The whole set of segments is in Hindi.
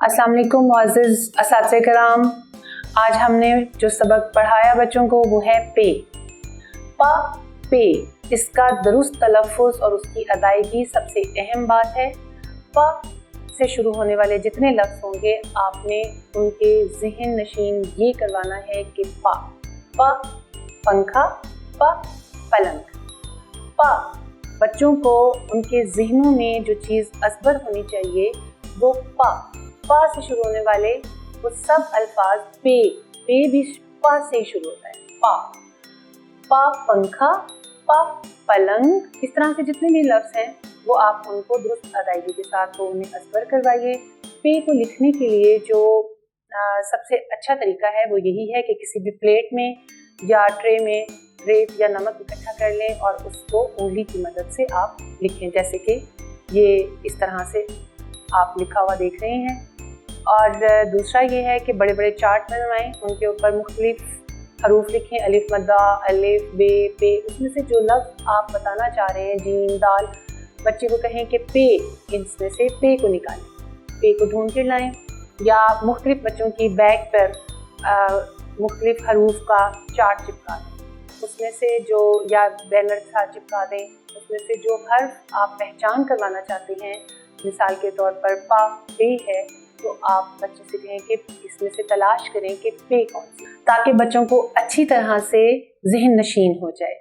अस्सलाम वालेकुम मुअज़्ज़िज़ असातिज़े किराम। आज हमने जो सबक पढ़ाया बच्चों को वो है पे। पा पे, इसका दुरुस्त तलफ़्फ़ुज़ और उसकी अदायगी सबसे अहम बात है। पा से शुरू होने वाले जितने लफ्ज़ होंगे आपने उनके ज़हन नशीन ये करवाना है कि पा पंखा, पा पलंग। पा बच्चों को उनके ज़हनों में जो चीज़ असबर होनी चाहिए वो पा से शुरू होने वाले वो सब अल्फाज पे भी पा से ही शुरू होता है। पा पंखा, पा पलंग, इस तरह से जितने भी लफ्ज़ हैं वो आप उनको दुरुस्त अदायगी के साथ वो उन्हें असबर करवाइए। पे को लिखने के लिए जो सबसे अच्छा तरीका है वो यही है कि किसी भी प्लेट में या ट्रे में रेत या नमक इकट्ठा कर लें और उसको उंगली की मदद से आप लिखें, जैसे कि ये इस तरह से आप लिखा हुआ देख रहे हैं। और दूसरा ये है कि बड़े बड़े चार्ट बनवाएं, उनके ऊपर मुख्तलिफ हरूफ लिखें, अलिफ मद्दा, अलिफ बे पे, उसमें से जो लफ्ज़ आप बताना चाह रहे हैं, जीम दाल, बच्चे को कहें कि पे, इसमें से पे को निकालें, पे को ढूंढ के लाएं। या मुख्तलिफ बच्चों की बैग पर मुख्तलिफ हरूफ का चार्ट चिपका दें, उसमें से जो, या बैनर के साथ चिपका दें, उसमें से जो हर्फ आप पहचान करवाना चाहते हैं, मिसाल के तौर पर पा पे है, तो आप बच्चे से कहें कि इसमें से तलाश करें कि पे कौन सी, ताकि बच्चों को अच्छी तरह से ज़हन नशीन हो जाए।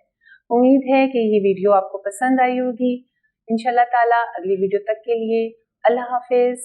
उम्मीद है कि ये वीडियो आपको पसंद आई होगी। इंशाल्लाह ताला अगली वीडियो तक के लिए अल्लाह हाफिज़।